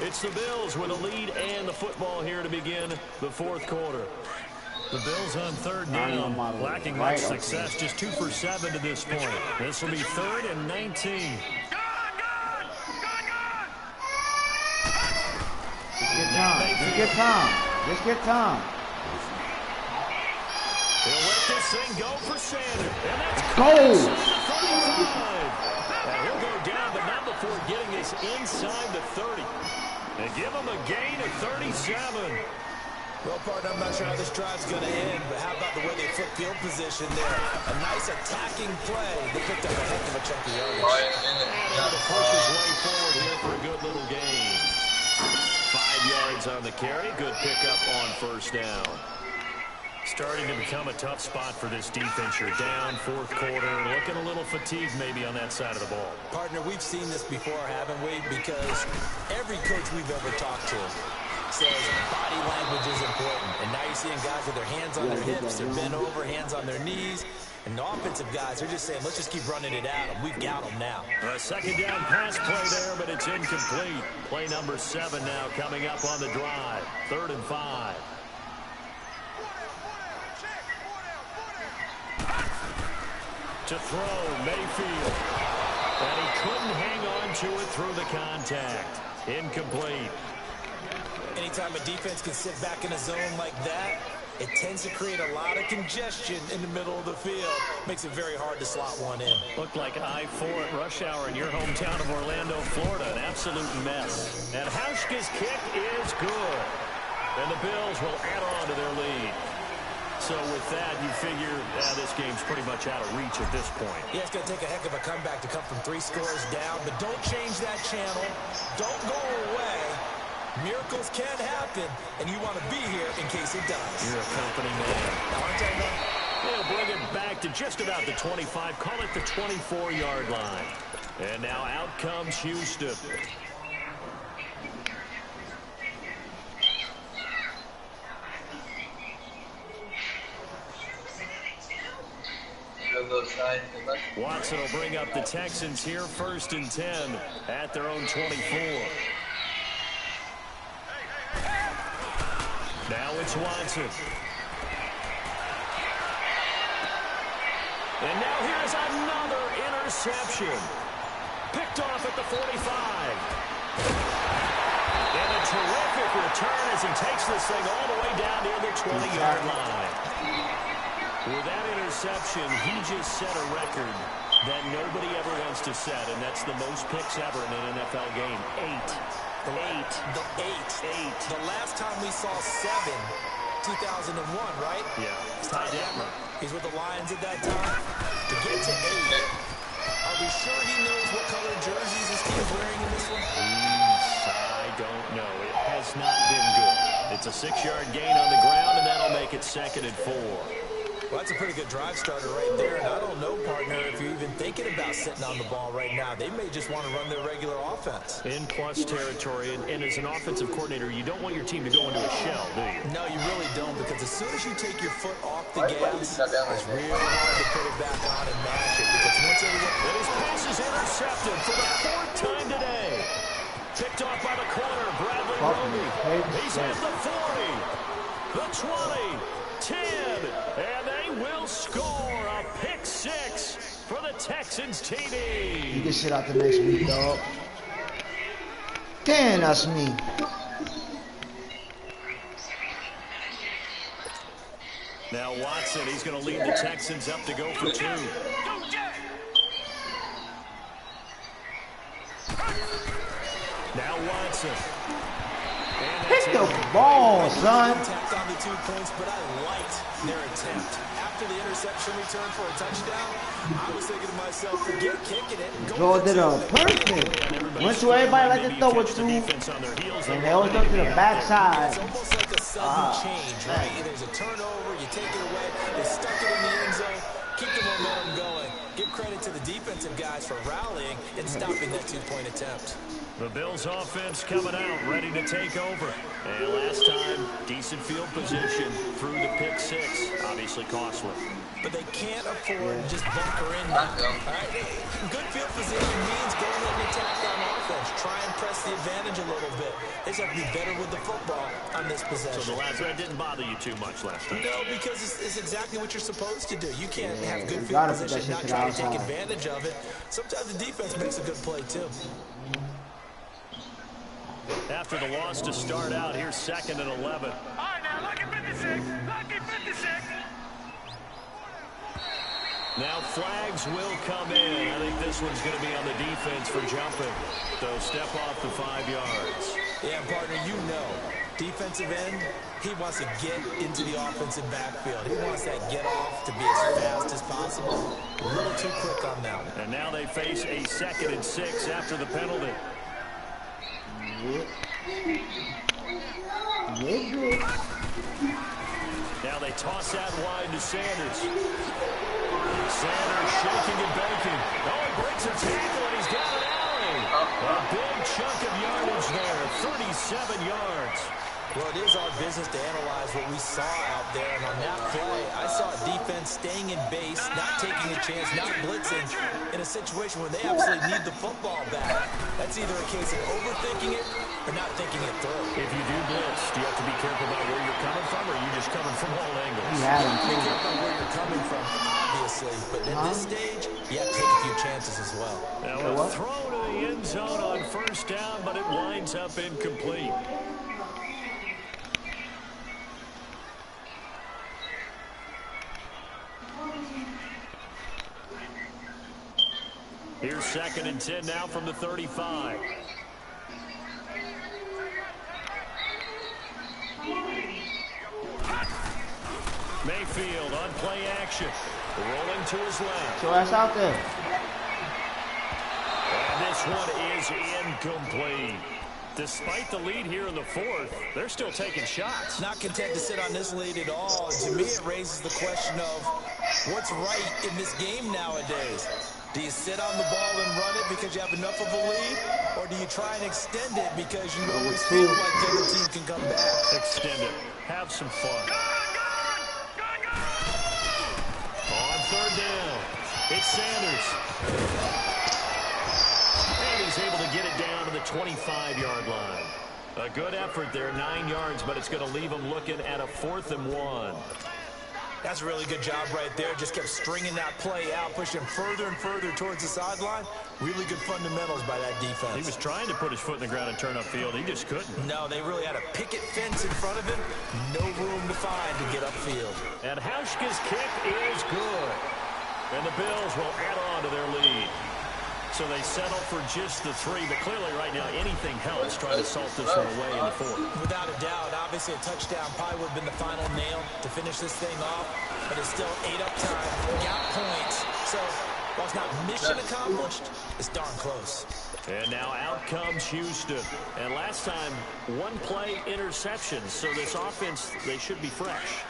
It's the Bills with a lead and the football here to begin the 4th quarter. The Bills on 3rd down, lacking much success, just 2 for 7 to this point. This will be 3rd and 19. Just get time. Just get time. He'll let this thing go for Sanders. And that's Go! And he'll go down, but not before getting this inside the 30. They give him a gain of 37. Well, partner, I'm not sure how this drive's going to end, but how about the way they flip field position there? A nice attacking play that picked up a heck of a chunk of yardage. And able to push his way forward here for a good little gain. 5 yards on the carry. Good pickup on first down. Starting to become a tough spot for this defense. You're down, fourth quarter, looking a little fatigued maybe on that side of the ball. Partner, we've seen this before, haven't we? Because every coach we've ever talked to says body language is important. And now you're seeing guys with their hands on their hips, they're bent over, hands on their knees. And the offensive guys are just saying, let's just keep running it at them. We've got them now. A second down pass play there, but it's incomplete. Play number 7 now coming up on the drive. 3rd and 5. To throw, Mayfield. And he couldn't hang on to it through the contact. Incomplete. Anytime a defense can sit back in a zone like that, it tends to create a lot of congestion in the middle of the field. Makes it very hard to slot one in. Looked like I-4 at rush hour in your hometown of Orlando, Florida. An absolute mess. And Hauschka's kick is good. And the Bills will add on to their lead. So with that, you figure this game's pretty much out of reach at this point. Yeah, it's going to take a heck of a comeback to come from 3 scores down. But don't change that channel. Don't go away. Miracles can happen, and you want to be here in case it does. You're a company man. Now, aren't I, man? They'll bring it back to just about the 25. Call it the 24-yard line. And now out comes Houston. Watson will bring up the Texans here, 1st and 10 at their own 24. Now it's Watson. And now here's another interception. Picked off at the 45. And a terrific return as he takes this thing all the way down near the 20-yard line. With that interception, he just set a record that nobody ever wants to set, and that's the most picks ever in an NFL game. 8. The last time we saw 7, 2001, right? Yeah. Ty Detmer. He's with the Lions at that time. To get to 8, are we sure he knows what color jerseys his team's wearing in this one? I don't know. It has not been good. It's a 6-yard gain on the ground, and that'll make it 2nd and 4. Well, that's a pretty good drive starter right there. And I don't know, partner, if you're even thinking about sitting on the ball right now. They may just want to run their regular offense. In plus territory. And as an offensive coordinator, you don't want your team to go into a shell, do you? No, you really don't. Because as soon as you take your foot off the gas, it's really hard to put it back on and match it. Because once everyone... And his pass is intercepted for the 4th time today. Picked off by the corner, Bradley Roby. He's at the 40, the 20, 10, and they will score a pick 6 for the Texans TD. You can sit out the next week, dog. Damn, that's me. Now Watson, he's going to lead the Texans up to go for 2. Now Watson. Pick the ball, son. Tapped on the 2 points, but I liked their attempt. After the interception return for a touchdown, I was thinking to myself, forget kicking it. Joe did a perfect. Went to everybody like to throw it to, and they always go to the backside. It's almost like a sudden change, right? There's a turnover, you take it away, they stuck it in the end zone. Keep the momentum going. Give credit to the defensive guys for rallying and stopping that 2-point attempt. The Bills offense coming out, ready to take over. And last time, decent field position through the pick 6. Obviously costly. But they can't afford to just bunker in now. All right? Good field position means going in and attack on offense. Try and press the advantage a little bit. They just have to be better with the football on this possession. So the last that didn't bother you too much last time? No, because it's exactly what you're supposed to do. You can't have good field position, not try to take advantage of it. Sometimes the defense makes a good play, too. After the loss to start out, here's 2nd and 11. All right, now, lucky 56. Lucky 56. Now flags will come in. I think this one's going to be on the defense for jumping. So step off the 5 yards. Yeah, partner, you know defensive end, he wants to get into the offensive backfield. He wants that get off to be as fast as possible. A little too quick on that one. And now they face a 2nd and 6 after the penalty. Now they toss that wide to Sanders. Sanders shaking and baking. Oh, he breaks a tackle, and he's got an alley. A big chunk of yardage there, 37 yards. Well, it is our business to analyze what we saw out there. And on that play, I saw a defense staying in base, not taking a chance, not blitzing in a situation where they absolutely need the football back. That's either a case of overthinking it or not thinking it through. If you do blitz, do you have to be careful about where you're coming from, or are you just coming from all angles? Be careful where you're coming from, obviously. But at this stage, you have to take a few chances as well. Now a throw to the end zone on 1st down, but it winds up incomplete. Here's 2nd and 10 now from the 35. Mayfield on play action. Rolling to his left. So that's out there. And this one is incomplete. Despite the lead here in the 4th, they're still taking shots. Not content to sit on this lead at all. And to me, it raises the question of what's right in this game nowadays. Do you sit on the ball and run it because you have enough of a lead? Or do you try and extend it because you always feel like the other team can come back? Extend it. Have some fun. On 3rd down, it's Sanders. And he's able to get it down to the 25-yard line. A good effort there, 9 yards, but it's going to leave him looking at a 4th and 1. That's a really good job right there. Just kept stringing that play out, pushing further and further towards the sideline. Really good fundamentals by that defense. He was trying to put his foot in the ground and turn upfield. He just couldn't. No, they really had a picket fence in front of him. No room to find to get upfield. And Hauschka's kick is good. And the Bills will add on to their lead. So they settle for just the 3, but clearly right now anything helps trying to salt this one away in the 4th. Without a doubt, obviously a touchdown probably would have been the final nail to finish this thing off, but it's still 8 up time, got points. So while it's not mission accomplished, it's darn close. And now out comes Houston. And last time, 1-play interception. So this offense, they should be fresh.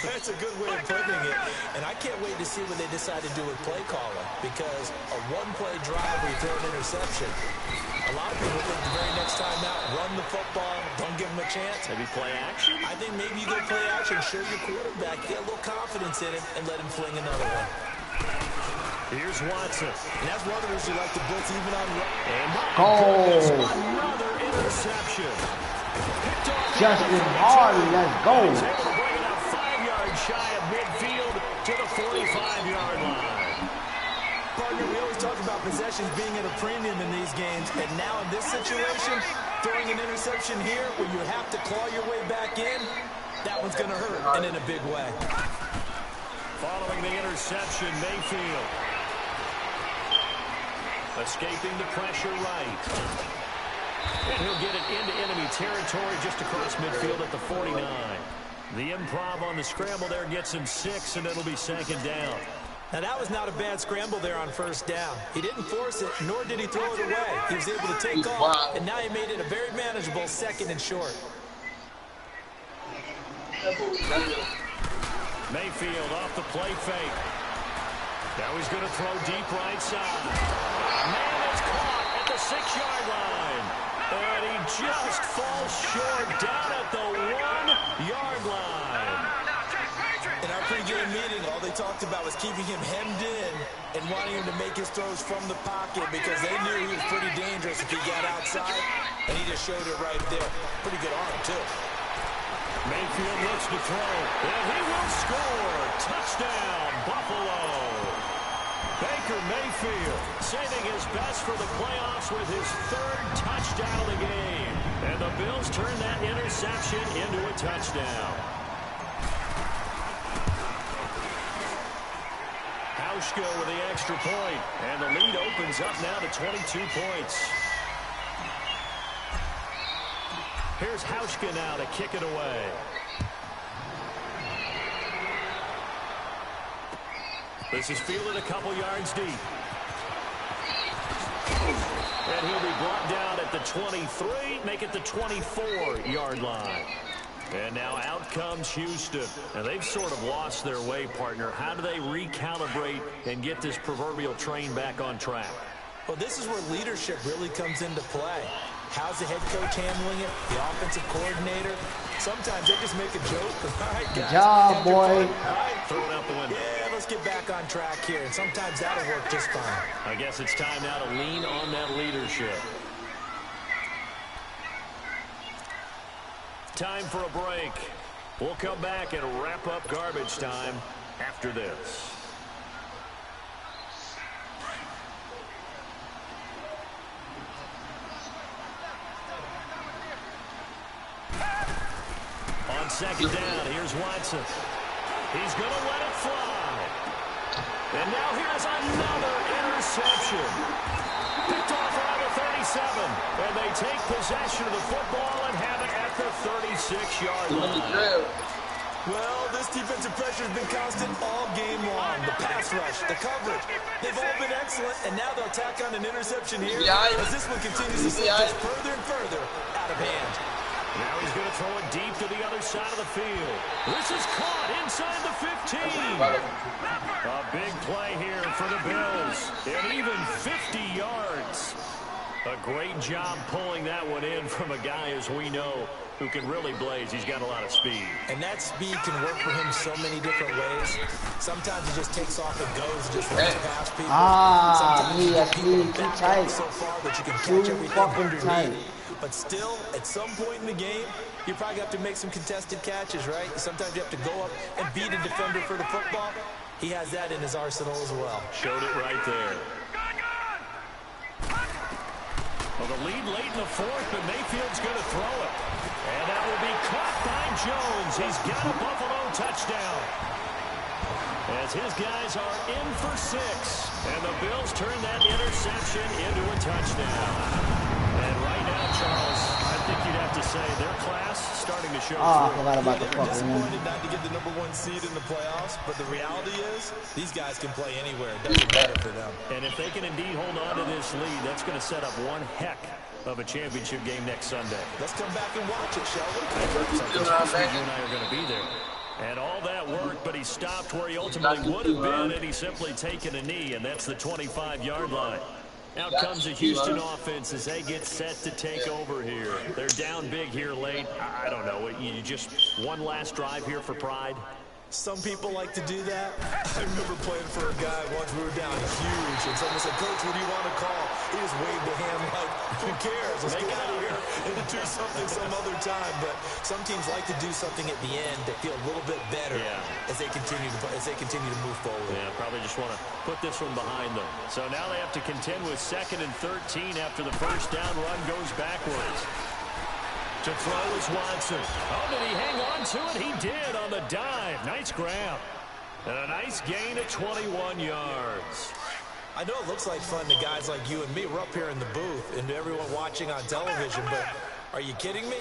That's a good way of putting it. And I can't wait to see what they decide to do with play calling. Because a 1-play drive where you throw an interception, a lot of people think the very next time out, run the football, don't give them a chance. Maybe play action? I think maybe you go play action, show your quarterback, get a little confidence in him, and let him fling another one. Here's Watson. And that's one of the reasons you like to blitz even on... And another interception. Justin Hardy, let's go. He's able to bring it up 5 yards shy of midfield to the 45-yard line. Partner, we always talk about possessions being at a premium in these games, and now in this situation, throwing an interception here where you have to claw your way back in, that one's going to hurt, and in a big way. Following the interception, Mayfield. Escaping the pressure right. And he'll get it into enemy territory just across midfield at the 49. The improv on the scramble there gets him 6, and it'll be 2nd down. Now, that was not a bad scramble there on 1st down. He didn't force it, nor did he throw it away. He was able to take off, and now he made it a very manageable 2nd and short. Mayfield off the play fake. Now he's going to throw deep right side. Man, it's caught at the 6-yard line. And he just falls short down at the 1-yard line. In our pregame meeting, all they talked about was keeping him hemmed in and wanting him to make his throws from the pocket because they knew he was pretty dangerous if he got outside, and he just showed it right there. Pretty good arm, too. Mayfield looks to throw, and he will score. Touchdown, Buffalo. Baker Mayfield saving his best for the playoffs with his 3rd touchdown of the game. And the Bills turn that interception into a touchdown. Hauschka with the extra point, and the lead opens up now to 22 points. Here's Hauschka now to kick it away. This is fielded a couple yards deep. And he'll be brought down at the 23, make it the 24-yard line. And now out comes Houston. And they've sort of lost their way, partner. How do they recalibrate and get this proverbial train back on track? Well, this is where leadership really comes into play. How's the head coach handling it? The offensive coordinator? Sometimes they just make a joke. All right, guys. Good job, boy. All right. Throw it out the window. Yeah, let's get back on track here. And sometimes that'll work just fine. I guess it's time now to lean on that leadership. Time for a break. We'll come back and wrap up garbage time after this. On second down, here's Watson. He's going to let it fly. And now here's another interception. Picked off around the 37. And they take possession of the football and have it at the 36-yard line. Well, this defensive pressure has been constant all game long. The pass rush, the coverage, they've all been excellent. And now they'll tack on an interception here as this one continues to slip just further and further out of hand. Now he's going to throw it deep to the other side of the field. This is caught inside the 15. A big play here for the Bills. And even 50 yards. A great job pulling that one in from a guy, as we know, who can really blaze. He's got a lot of speed. And that speed can work for him so many different ways. Sometimes he just takes off and goes, just runs past people. Too tight. So far that you can catch Too everything fucking underneath. tight. But still, at some point in the game, you probably have to make some contested catches, right? Sometimes you have to go up and beat a defender for the football. He has that in his arsenal as well. Showed it right there. Well, the lead late in the fourth, but Mayfield's going to throw it. And that will be caught by Jones. He's got a Buffalo touchdown. As his guys are in for 6. And the Bills turn that interception into a touchdown. And right now, Charles, I think you'd have to say their class starting to show I through. forgot about the They're fucking one. disappointed not to get the #1 seed in the playoffs, but the reality is these guys can play anywhere. It doesn't matter for them. And if they can indeed hold on to this lead, that's going to set up one heck of a championship game next Sunday. Let's come back and watch it, shall we? You and I are going to be there. And all that work, but he stopped where he ultimately would have been, and he's simply taken a knee, and that's the 25-yard line. Out comes the Houston offense as they get set to take over here. They're down big here late. I don't know. You just one last drive here for pride. Some people like to do that. I remember playing for a guy once we were down huge, and someone said, "Coach, what do you want to call?" He just waved a hand like, "Who cares? Let's get out of here and do something some other time." But some teams like to do something at the end to feel a little bit better as they continue to move forward. Yeah, probably just want to put this one behind them. So now they have to contend with 2nd and 13 after the first down run goes backwards. To throw is Watson. Oh, did he hang on to it? He did on the dive. Nice grab. And a nice gain of 21 yards. I know it looks like fun to guys like you and me. We're up here in the booth and to everyone watching on television, but are you kidding me?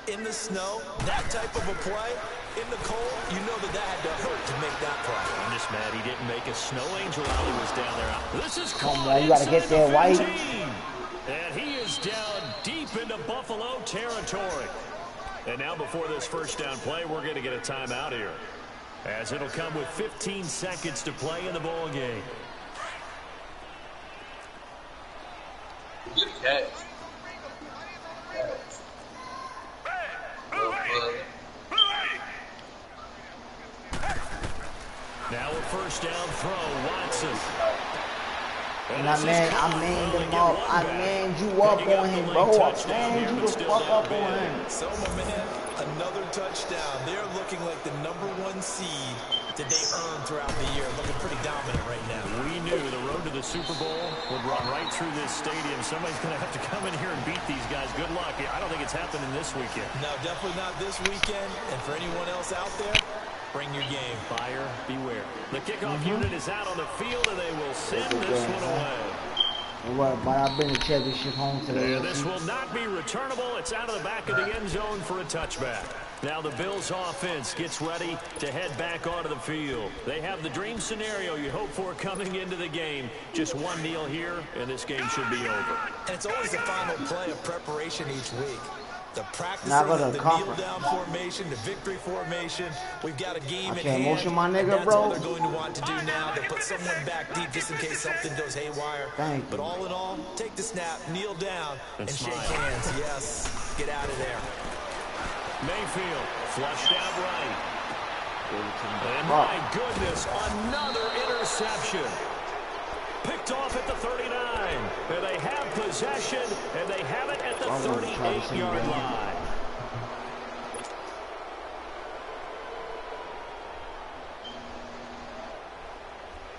In the snow, that type of a play, in the cold, you know that had to hurt to make that play. I'm just mad he didn't make a snow angel while he was down there. This is caught on, you gotta get there, White. And he is down deep into Buffalo territory. And now before this first down play, we're going to get a timeout here, as it'll come with 15 seconds to play in the ball game. Good catch. Now a first down throw, Watson. And I manned him up. I manned you up on him, bro. I manned you the fuck up on him. So, my man, another touchdown. They're looking like the #1 seed that they earned throughout the year. Looking pretty dominant right now. We knew the road to the Super Bowl would run right through this stadium. Somebody's going to have to come in here and beat these guys. Good luck. I don't think it's happening this weekend. No, definitely not this weekend. And for anyone else out there, bring your game. Buyer beware. The kickoff unit is out on the field, and they will send this one away. But I bring the championship home to the And AFC. this will not be returnable. It's out of the back of the end zone for a touchback. Now the Bills offense gets ready to head back onto the field. They have the dream scenario you hope for coming into the game. Just one kneel here, and this game should be over. And it's always the final play of preparation each week. The practice, the kneel-down formation, the victory formation. We've got a game at hand. Motion my nigga, that's bro. all they're going to want to do now. They'll put someone back deep just in case something goes haywire. But all in all, take the snap, kneel down, and shake hands. Yes, get out of there. Mayfield flushed out right. And my goodness, another interception. Picked off at the 39. And they have possession, and they have it at the 38-yard line.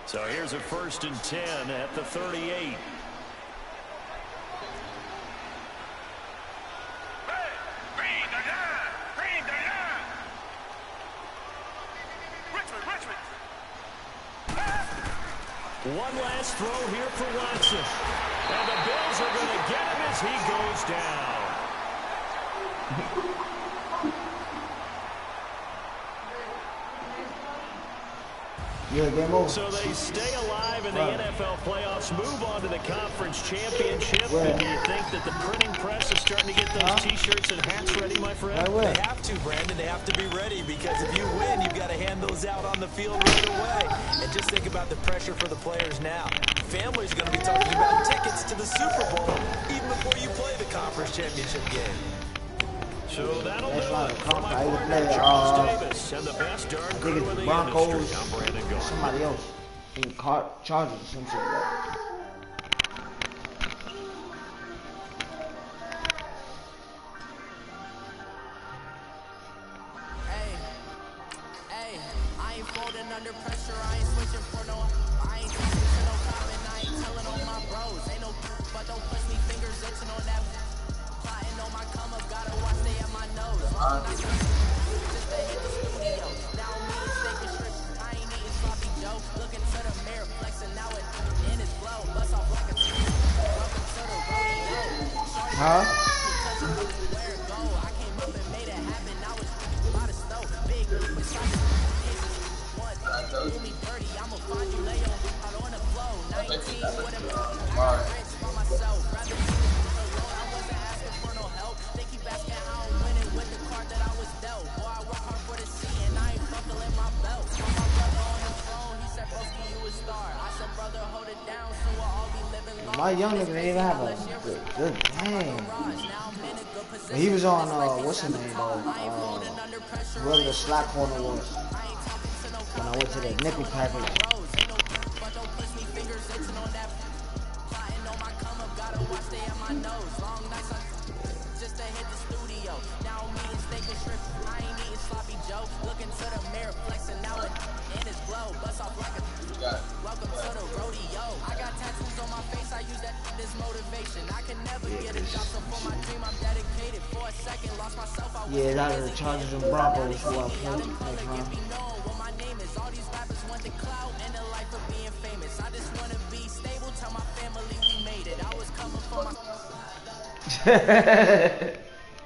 So here's a 1st and 10 at the 38. One last throw here for Watson. And the Bills are going to get him as he goes down. So they stay alive in the NFL playoffs, move on to the conference championship. And do you think that the printing press is starting to get those T-shirts and hats ready, my friend? They have to, Brandon. They have to be ready because if you win, you've got to hand those out on the field right away. And just think about the pressure for the players now. Families are going to be talking about tickets to the Super Bowl even before you play the conference championship game. So that'll do it for my partner, Charles Davis, and the best darn crew in the industry. I'm Brandon Goff. Somebody else. In Chargers or something like that. Hey, I ain't folding under pressure. I ain't switching for no. I ain't talking to no cop and I ain't telling on my bros. Ain't no, but don't push me fingers itching on that. Plotting on my come up, gotta watch they at my nose. Just to hit the studio. Now me and steak and strip. I ain't eating sloppy Joe. Looking to the mirror, flexing now it in his flow. Bust off like a welcome to the rodeo. Where it go? I came up and made it happen. Now it's by the stove. Big beside the cases. One, do me dirty. I'ma find you lay on the flow. 19 with a rich by myself. Rather I wasn't asking for no help. They keep asking how I'm winning with the card that I was dealt. Boy, I work hard for the C and I ain't buckling my belt. Saw my brother on the throne. He said, broski, you a star. I said, brother, hold it down so we'll all be living long. My young nigga didn't even have a good game. But he was on, what's his name, though? Whoever the slot corner was. When I went to the nippy package. Just to hit the studio. Now me and steak and shrimp. I ain't eating sloppy Joe. Looking to the mirror, flexing now it in his glow. Bust off like a welcome to the rodeo. I got tattoos on my face. I use that as motivation. I can never get a job, so for my dream I'm dedicated. For a second, lost myself. Yeah, that is the Chargers and Broncos who I played. What my name is. All these rappers want the clout and the life of being famous. I just want to be stable. Tell my family we made it. I was coming for my